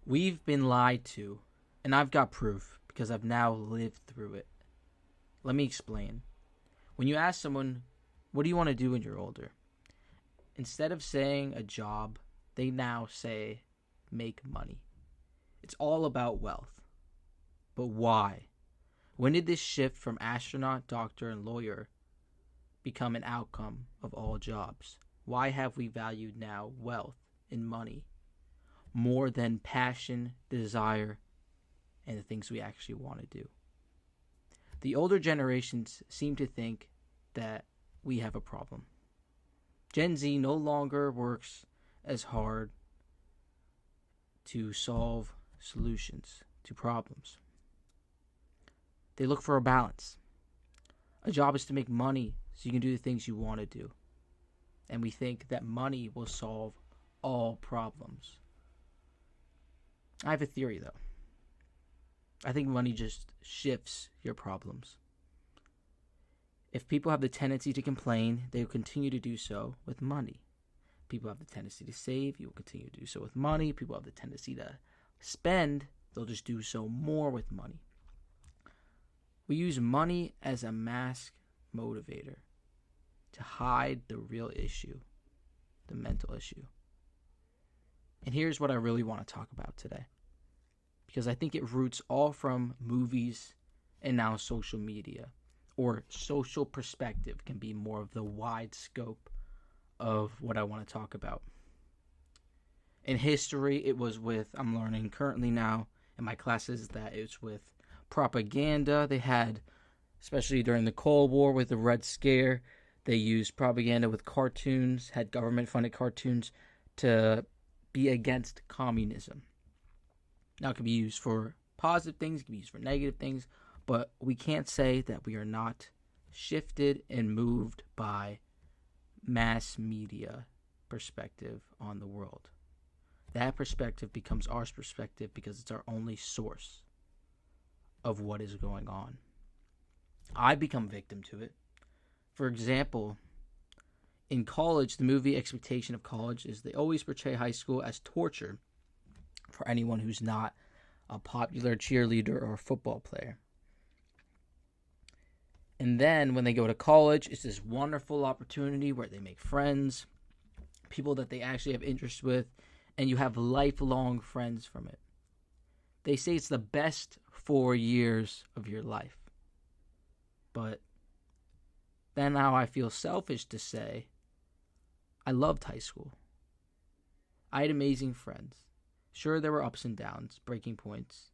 We've been lied to, and I've got proof because I've now lived through it. Let me explain. When you ask someone, what do you want to do when you're older? Instead of saying a job, they now say make money. It's all about wealth. But why? When did this shift from astronaut, doctor, and lawyer become an outcome of all jobs? Why have we valued now wealth and money more than passion, desire, and the things we actually want to do? The older generations seem to think that we have a problem. Gen Z no longer works as hard to solve solutions to problems. They look for a balance. A job is to make money so you can do the things you want to do. And we think that money will solve all problems. I have a theory, though. I think money just shifts your problems. If people have the tendency to complain, they will continue to do so with money. People have the tendency to save, you will continue to do so with money. People have the tendency to spend, they'll just do so more with money. We use money as a mask motivator to hide the real issue, the mental issue. And here's what I really want to talk about today, because I think it roots all from movies and now social media, or social perspective can be more of the wide scope of what I want to talk about. In history, it was with, I'm learning currently now in my classes that it's with propaganda. They had, especially during the Cold War with the Red Scare, they used propaganda with cartoons, had government-funded cartoons to be against communism. Now, it can be used for positive things, it can be used for negative things, but we can't say that we are not shifted and moved by mass media perspective on the world. That perspective becomes our perspective because it's our only source of what is going on. I become victim to it. For example, in college, the movie expectation of college is they always portray high school as torture for anyone who's not a popular cheerleader or a football player. And then when they go to college, it's this wonderful opportunity where they make friends, people that they actually have interest with, and you have lifelong friends from it. They say it's the best 4 years of your life. But then now I feel selfish to say, I loved high school. I had amazing friends. Sure, there were ups and downs, breaking points,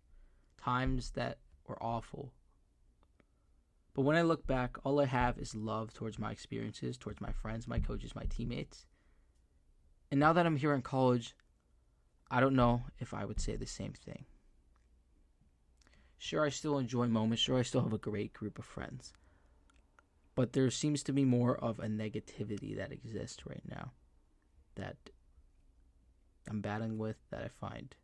times that were awful. But when I look back, all I have is love towards my experiences, towards my friends, my coaches, my teammates. And now that I'm here in college, I don't know if I would say the same thing. Sure, I still enjoy moments. Sure, I still have a great group of friends. But there seems to be more of a negativity that exists right now that I'm battling with, that I find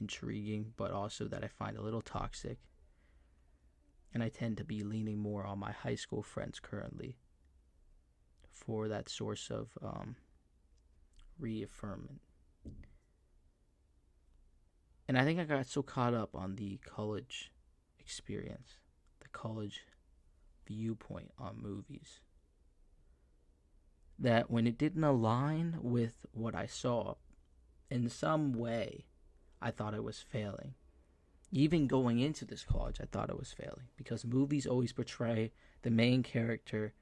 intriguing, but also that I find a little toxic. And I tend to be leaning more on my high school friends currently for that source of reaffirmation. And I think I got so caught up on the college experience, the college viewpoint on movies, that when it didn't align with what I saw, in some way, I thought I was failing. Even going into this college, I thought I was failing, because movies always portray the main character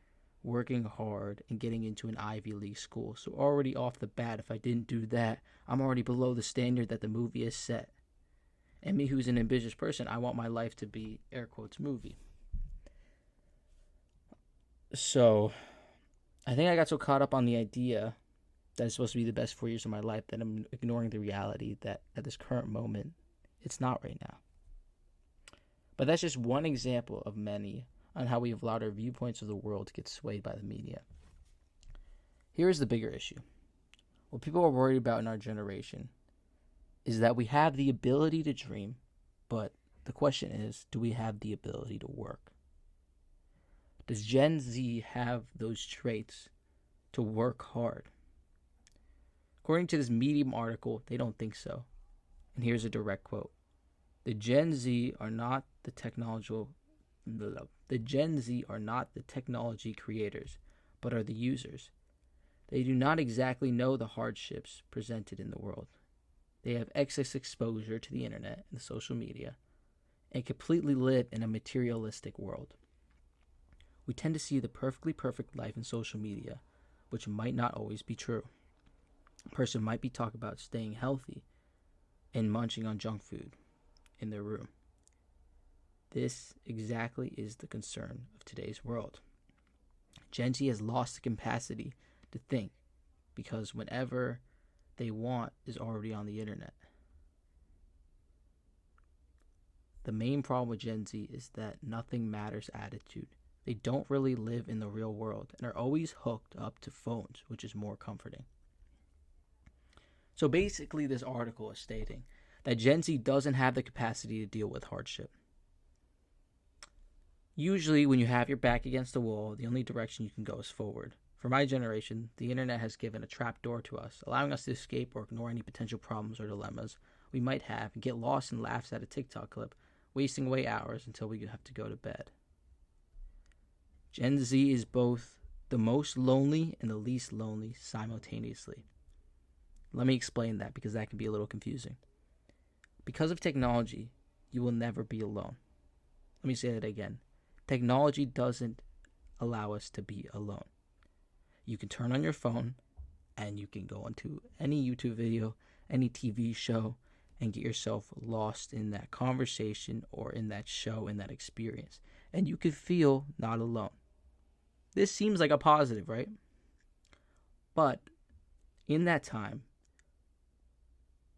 working hard and getting into an Ivy League school. So already off the bat, if I didn't do that, I'm already below the standard that the movie has set. And me, who's an ambitious person, I want my life to be, air quotes, movie. So I think I got so caught up on the idea that it's supposed to be the best 4 years of my life that I'm ignoring the reality that at this current moment, it's not right now. But that's just one example of many on how we have allowed our viewpoints of the world to get swayed by the media. Here is the bigger issue. What people are worried about in our generation is that we have the ability to dream, but the question is, do we have the ability to work? Does Gen Z have those traits to work hard? According to this Medium article, they don't think so. And here's a direct quote. The Gen Z are not the technology creators, but are the users. They do not exactly know the hardships presented in the world. They have excess exposure to the internet and social media and completely live in a materialistic world. We tend to see the perfectly perfect life in social media, which might not always be true. A person might be talking about staying healthy and munching on junk food in their room. This exactly is the concern of today's world. Gen Z has lost the capacity to think because whenever they want is already on the internet. The main problem with Gen Z is that nothing matters attitude. They don't really live in the real world and are always hooked up to phones, which is more comforting. So basically, this article is stating that Gen Z doesn't have the capacity to deal with hardship. Usually, when you have your back against the wall, the only direction you can go is forward. For my generation, the internet has given a trapdoor to us, allowing us to escape or ignore any potential problems or dilemmas we might have and get lost in laughs at a TikTok clip, wasting away hours until we have to go to bed. Gen Z is both the most lonely and the least lonely simultaneously. Let me explain that because that can be a little confusing. Because of technology, you will never be alone. Let me say that again. Technology doesn't allow us to be alone. You can turn on your phone and you can go onto any YouTube video, any TV show, and get yourself lost in that conversation or in that show, in that experience. And you could feel not alone. This seems like a positive, right? But in that time,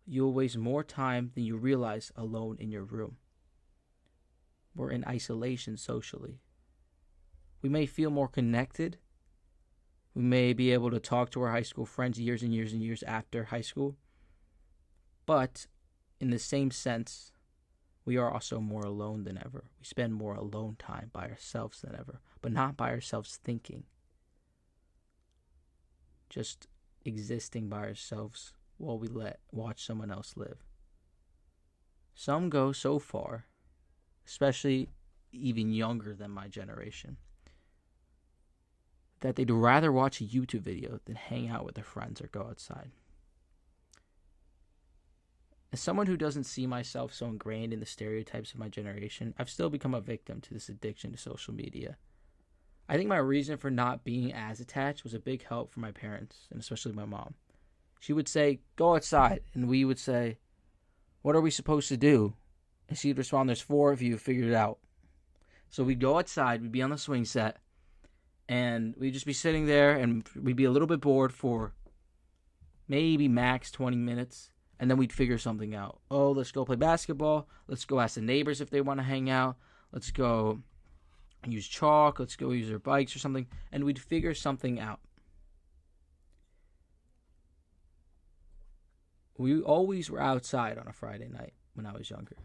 you'll waste more time than you realize alone in your room. We're in isolation socially. We may feel more connected. We may be able to talk to our high school friends years and years and years after high school. But in the same sense, we are also more alone than ever. We spend more alone time by ourselves than ever, but not by ourselves thinking. Just existing by ourselves while we watch someone else live. Some go so far, especially even younger than my generation, that they'd rather watch a YouTube video than hang out with their friends or go outside. As someone who doesn't see myself so ingrained in the stereotypes of my generation, I've still become a victim to this addiction to social media. I think my reason for not being as attached was a big help from my parents, and especially my mom. She would say, go outside, and we would say, what are we supposed to do? And she'd respond, there's 4 of you, figure it out. So we'd go outside, we'd be on the swing set, and we'd just be sitting there, and we'd be a little bit bored for maybe max 20 minutes, and then we'd figure something out. Oh, let's go play basketball. Let's go ask the neighbors if they want to hang out. Let's go use chalk. Let's go use their bikes or something. And we'd figure something out. We always were outside on a Friday night when I was younger,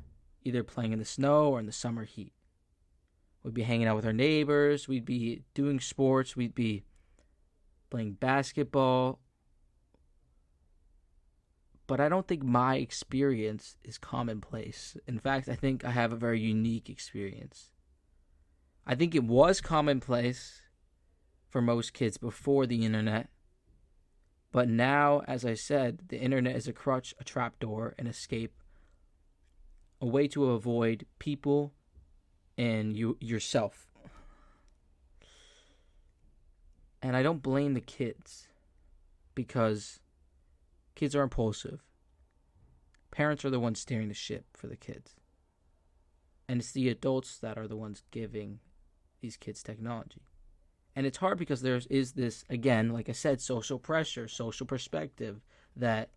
either playing in the snow or in the summer heat. We'd be hanging out with our neighbors. We'd be doing sports. We'd be playing basketball. But I don't think my experience is commonplace. In fact, I think I have a very unique experience. I think it was commonplace for most kids before the internet. But now, as I said, the internet is a crutch, a trapdoor, an escape, a way to avoid people and yourself. And I don't blame the kids, because kids are impulsive. Parents are the ones steering the ship for the kids. And it's the adults that are the ones giving these kids technology. And it's hard because there is this, again, like I said, social pressure, social perspective that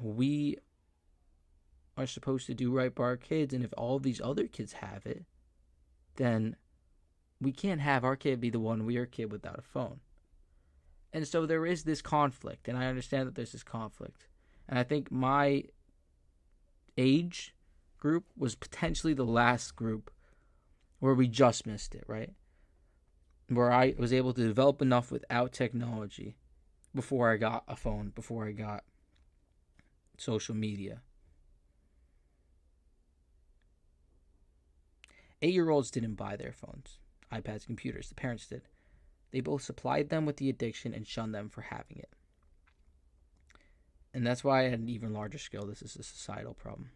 we are supposed to do right by our kids. And if all these other kids have it, then we can't have our kid be the one weird kid without a phone. And so there is this conflict, and I understand that there's this conflict. And I think my age group was potentially the last group where we just missed it, right? Where I was able to develop enough without technology before I got a phone, before I got social media. 8-year-olds didn't buy their phones, iPads, computers. The parents did. They both supplied them with the addiction and shunned them for having it. And that's why, at an even larger scale, this is a societal problem.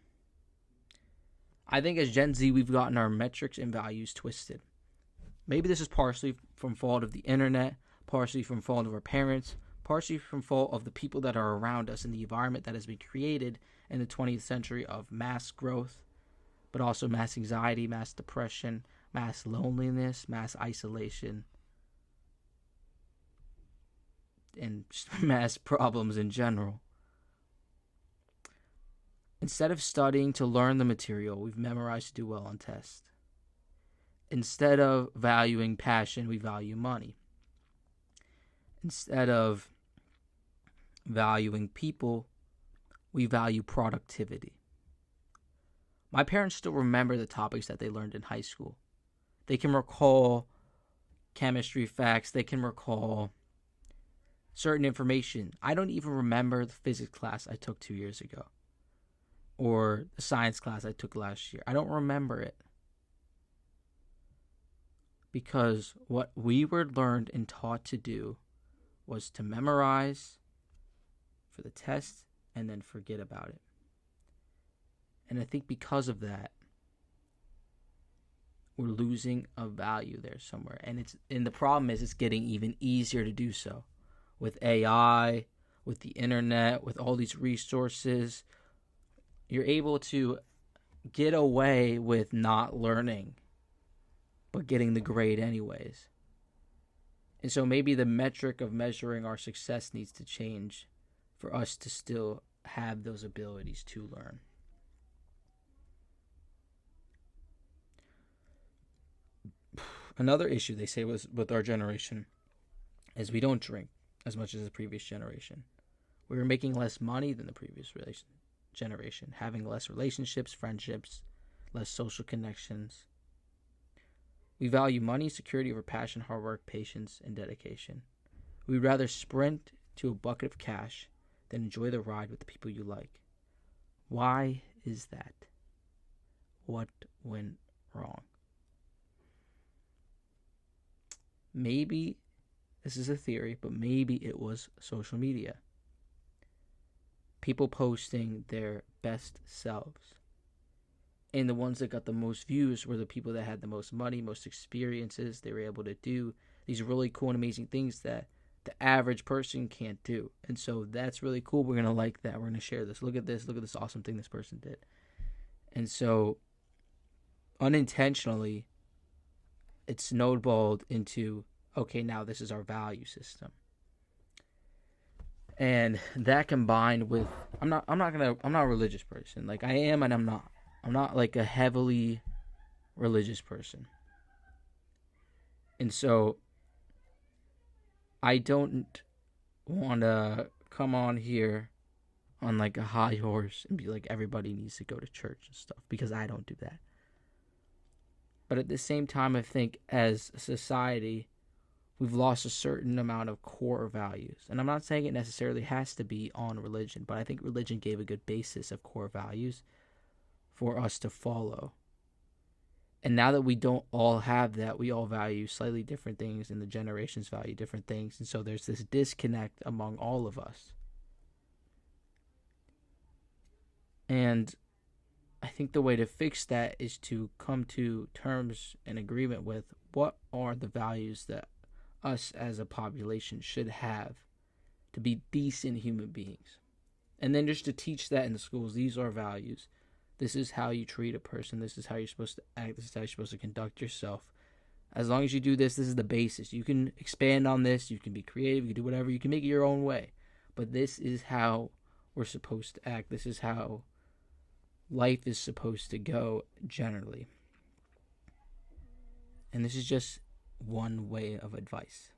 I think as Gen Z, we've gotten our metrics and values twisted. Maybe this is partially from fault of the internet, partially from fault of our parents, partially from fault of the people that are around us and the environment that has been created in the 20th century of mass growth, but also mass anxiety, mass depression, mass loneliness, mass isolation, and just mass problems in general. Instead of studying to learn the material, we've memorized to do well on tests. Instead of valuing passion, we value money. Instead of valuing people, we value productivity. My parents still remember the topics that they learned in high school. They can recall chemistry facts. They can recall certain information. I don't even remember the physics class I took 2 years ago, or the science class I took last year. I don't remember it. Because what we were learned and taught to do was to memorize for the test and then forget about it. And I think because of that, we're losing a value there somewhere. And the problem is it's getting even easier to do so. With AI, with the internet, with all these resources, you're able to get away with not learning, but getting the grade anyways. And so maybe the metric of measuring our success needs to change for us to still have those abilities to learn. Another issue they say was with our generation is we don't drink as much as the previous generation. We were making less money than the previous generation, having less relationships, friendships, less social connections. We value money, security over passion, hard work, patience, and dedication. We'd rather sprint to a bucket of cash than enjoy the ride with the people you like. Why is that? What went wrong? Maybe, this is a theory, but maybe it was social media. People posting their best selves. And the ones that got the most views were the people that had the most money, most experiences. They were able to do these really cool and amazing things that the average person can't do. And so that's really cool. We're going to like that. We're going to share this. Look at this. Look at this awesome thing this person did. And so unintentionally, it snowballed into, okay, now this is our value system. And that combined with, I'm not a religious person. Like I am and I'm not. I'm not like a heavily religious person. And so I don't want to come on here on like a high horse and be like everybody needs to go to church and stuff, because I don't do that. But at the same time, I think as a society, we've lost a certain amount of core values. And I'm not saying it necessarily has to be on religion, but I think religion gave a good basis of core values for us to follow. And now that we don't all have that, we all value slightly different things, and the generations value different things. And so there's this disconnect among all of us. And I think the way to fix that is to come to terms and agreement with what are the values that us as a population should have to be decent human beings. And then just to teach that in the schools. These are values. This is how you treat a person. This is how you're supposed to act. This is how you're supposed to conduct yourself. As long as you do this, this is the basis. You can expand on this. You can be creative. You can do whatever. You can make it your own way. But this is how we're supposed to act. This is how life is supposed to go generally. And this is just one way of advice.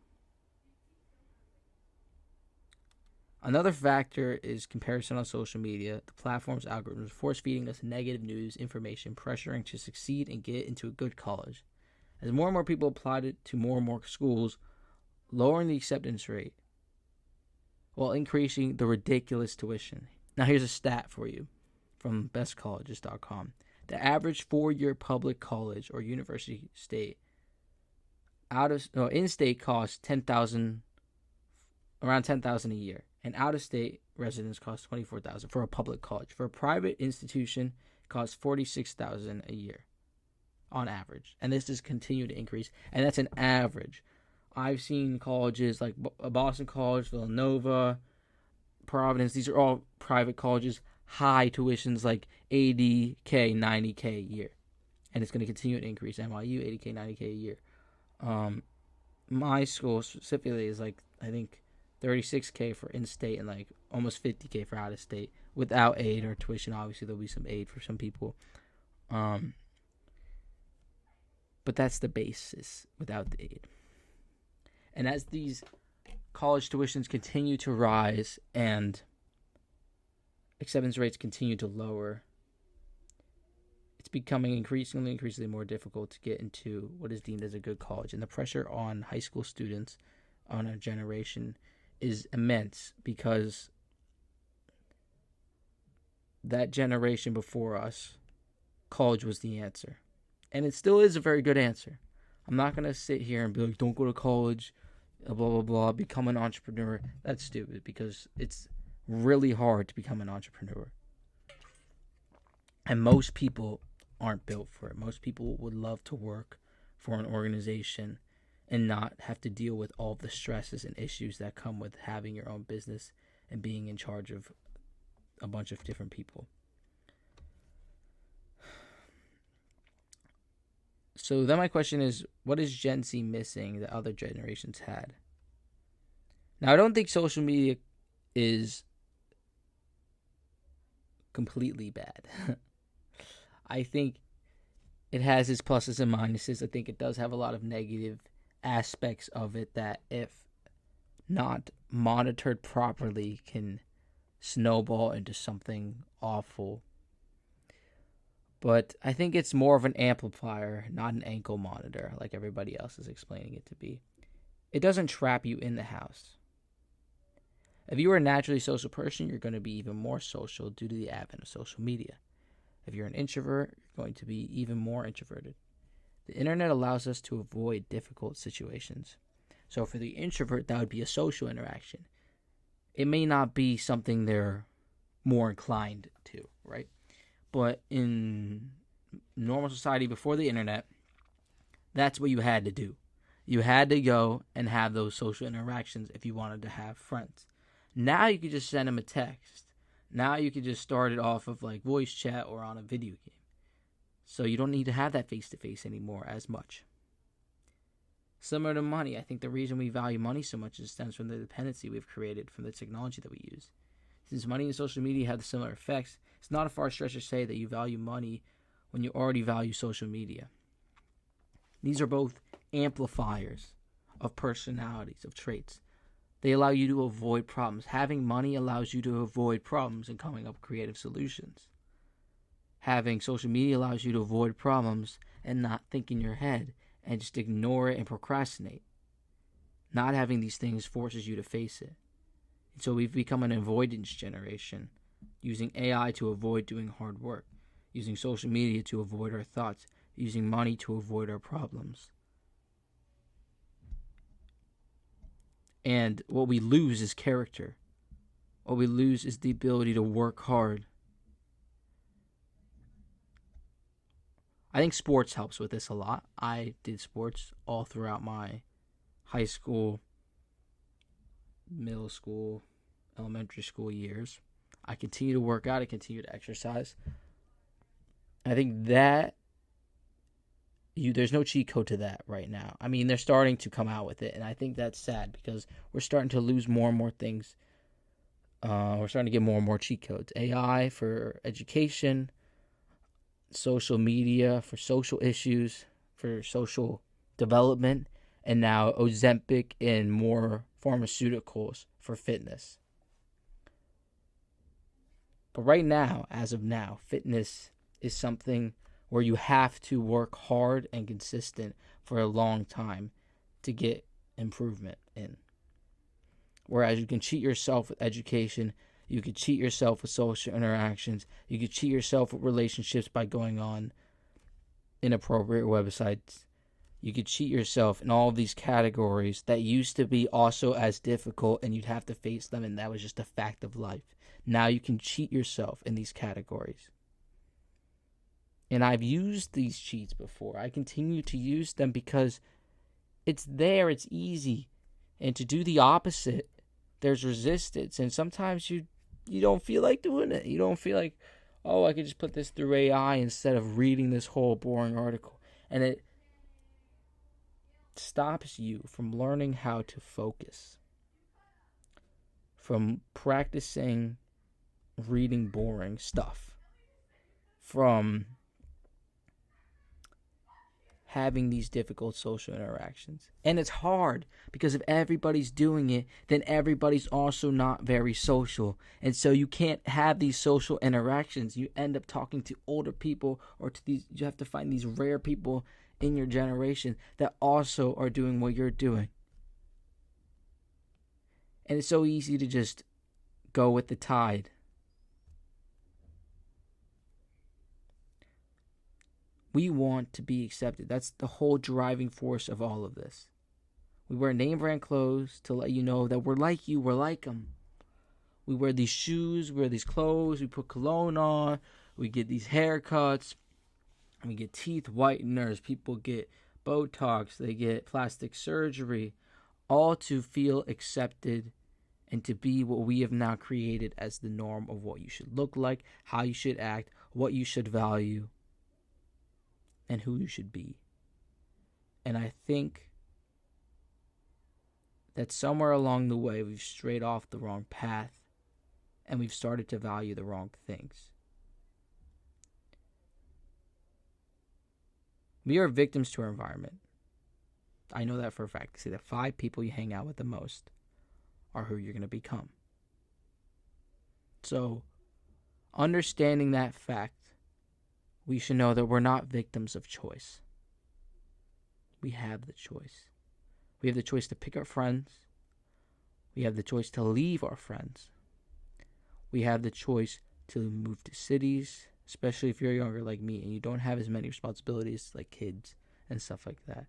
Another factor is comparison on social media. The platform's algorithms force-feeding us negative news, information, pressuring to succeed and get into a good college. As more and more people applied it to more and more schools, lowering the acceptance rate while increasing the ridiculous tuition. Now here's a stat for you from bestcolleges.com. The average 4-year public college or university in-state costs around $10,000 a year, and out-of-state residents cost $24,000 for a public college. For a private institution, it costs $46,000 a year on average, and this has continued to increase, and that's an average. I've seen colleges like Boston College, Villanova, Providence. These are all private colleges, high tuitions like $80K, $90K a year, and it's going to continue to increase. NYU, $80K, $90K a year. My school specifically is like, I think, $36K for in-state and like almost $50K for out-of-state without aid or tuition. Obviously, there'll be some aid for some people. But that's the basis without the aid. And as these college tuitions continue to rise and acceptance rates continue to lower, it's becoming increasingly more difficult to get into what is deemed as a good college. And the pressure on high school students, on our generation, is immense because that generation before us, college was the answer. And it still is a very good answer. I'm not going to sit here and be like, don't go to college, blah, blah, blah, become an entrepreneur. That's stupid because it's really hard to become an entrepreneur. And most people aren't built for it. Most people would love to work for an organization and not have to deal with all the stresses and issues that come with having your own business and being in charge of a bunch of different people. So then my question is, what is Gen Z missing that other generations had? Now, I don't think social media is completely bad. I think it has its pluses and minuses. I think it does have a lot of negative aspects of it that, if not monitored properly, can snowball into something awful. But I think it's more of an amplifier, not an ankle monitor, like everybody else is explaining it to be. It doesn't trap you in the house. If you are a naturally social person, you're going to be even more social due to the advent of social media. If you're an introvert, you're going to be even more introverted. The internet allows us to avoid difficult situations. So for the introvert, that would be a social interaction. It may not be something they're more inclined to, right? But in normal society before the internet, that's what you had to do. You had to go and have those social interactions if you wanted to have friends. Now you could just send them a text. Now you could just start it off of like voice chat or on a video game. So you don't need to have that face-to-face anymore as much. Similar to money, I think the reason we value money so much stems from the dependency we've created from the technology that we use. Since money and social media have similar effects, it's not a far stretch to say that you value money when you already value social media. These are both amplifiers of personalities, of traits. They allow you to avoid problems. Having money allows you to avoid problems and coming up with creative solutions. Having social media allows you to avoid problems and not think in your head and just ignore it and procrastinate. Not having these things forces you to face it. And so we've become an avoidance generation, using AI to avoid doing hard work, using social media to avoid our thoughts, using money to avoid our problems. And what we lose is character. What we lose is the ability to work hard. I think sports helps with this a lot. I did sports all throughout my high school, middle school, elementary school years. I continue to work out. I continue to exercise. I think that there's no cheat code to that right now. I mean, they're starting to come out with it, and I think that's sad because we're starting to lose more and more things. We're starting to get more and more cheat codes. AI for education, social media for social issues, for social development, and now Ozempic and more pharmaceuticals for fitness. But right now, as of now, fitness is something where you have to work hard and consistent for a long time to get improvement in. Whereas you can cheat yourself with education, You could cheat yourself with social interactions. You could cheat yourself with relationships by going on inappropriate websites. You could cheat yourself in all of these categories that used to be also as difficult, and you'd have to face them, and that was just a fact of life. Now you can cheat yourself in these categories. And I've used these cheats before. I continue to use them because it's there, it's easy. And to do the opposite, there's resistance. And sometimes you don't feel like doing it. You don't feel like, oh, I could just put this through AI instead of reading this whole boring article. And it stops you from learning how to focus, from practicing reading boring stuff, from having these difficult social interactions. And it's hard because if everybody's doing it, then everybody's also not very social. And so you can't have these social interactions. You end up talking to older people, or to these, you have to find these rare people in your generation that also are doing what you're doing. And it's so easy to just go with the tide. We want to be accepted. That's the whole driving force of all of this. We wear name brand clothes to let you know that we're like you, we're like them. We wear these shoes, we wear these clothes, we put cologne on, we get these haircuts, we get teeth whiteners, people get Botox, they get plastic surgery, all to feel accepted and to be what we have now created as the norm of what you should look like, how you should act, what you should value, and who you should be. And I think that somewhere along the way we've strayed off the wrong path and we've started to value the wrong things. We are victims to our environment. I know that for a fact. See, the 5 people you hang out with the most are who you're going to become. So, understanding that fact, we should know that we're not victims of choice. We have the choice. We have the choice to pick our friends. We have the choice to leave our friends. We have the choice to move to cities, especially if you're younger like me and you don't have as many responsibilities like kids and stuff like that.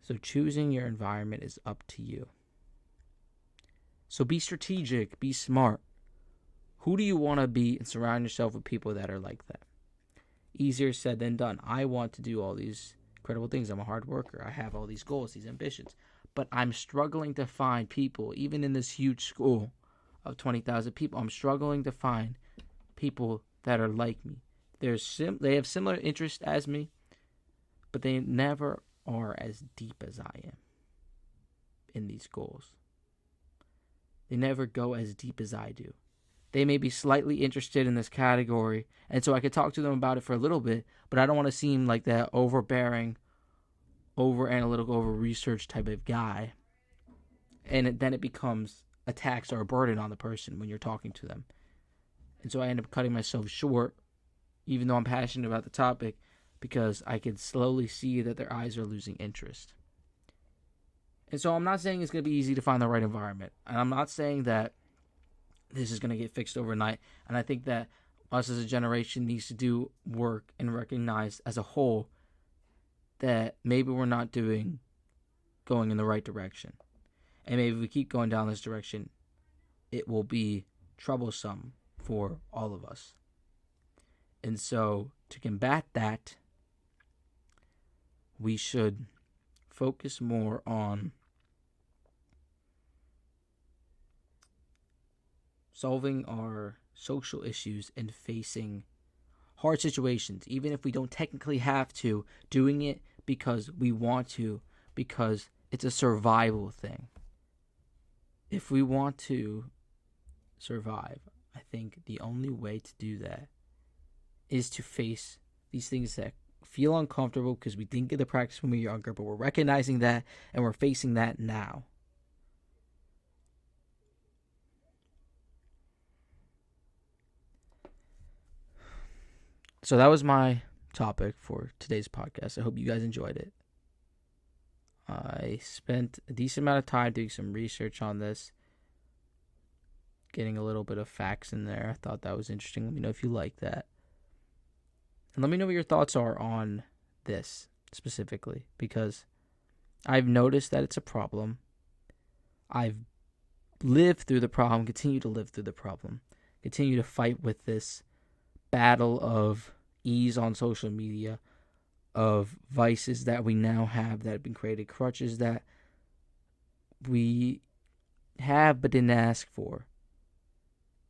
So choosing your environment is up to you. So be strategic, be smart. Who do you want to be, and surround yourself with people that are like that? Easier said than done. I want to do all these incredible things. I'm a hard worker. I have all these goals, these ambitions. But I'm struggling to find people, even in this huge school of 20,000 people, I'm struggling to find people that are like me. They have similar interests as me, but they never are as deep as I am in these goals. They never go as deep as I do. They may be slightly interested in this category, and so I could talk to them about it for a little bit, but I don't want to seem like that overbearing, over-analytical, over-research type of guy. And then it becomes a tax or a burden on the person when you're talking to them. And so I end up cutting myself short, even though I'm passionate about the topic, because I can slowly see that their eyes are losing interest. And so I'm not saying it's going to be easy to find the right environment. And I'm not saying that this is going to get fixed overnight. And I think that us as a generation needs to do work and recognize as a whole that maybe we're not going in the right direction. And maybe if we keep going down this direction, it will be troublesome for all of us. And so to combat that, we should focus more on solving our social issues and facing hard situations, even if we don't technically have to, doing it because we want to, because it's a survival thing. If we want to survive, I think the only way to do that is to face these things that feel uncomfortable because we didn't get the practice when we were younger, but we're recognizing that and we're facing that now. So that was my topic for today's podcast. I hope you guys enjoyed it. I spent a decent amount of time doing some research on this, getting a little bit of facts in there. I thought that was interesting. Let me know if you like that. And let me know what your thoughts are on this specifically, because I've noticed that it's a problem. I've lived through the problem, continue to live through the problem, continue to fight with this battle of ease on social media, of vices that we now have that have been created, crutches that we have but didn't ask for,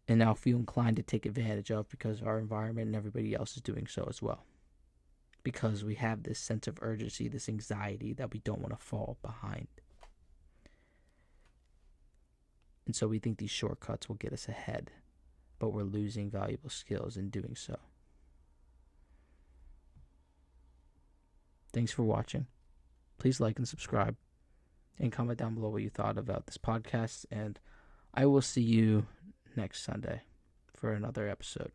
and now feel inclined to take advantage of because our environment and everybody else is doing so as well. Because we have this sense of urgency, this anxiety that we don't want to fall behind. And so we think these shortcuts will get us ahead, but we're losing valuable skills in doing so. Thanks for watching. Please like and subscribe, and comment down below what you thought about this podcast, and I will see you next Sunday for another episode.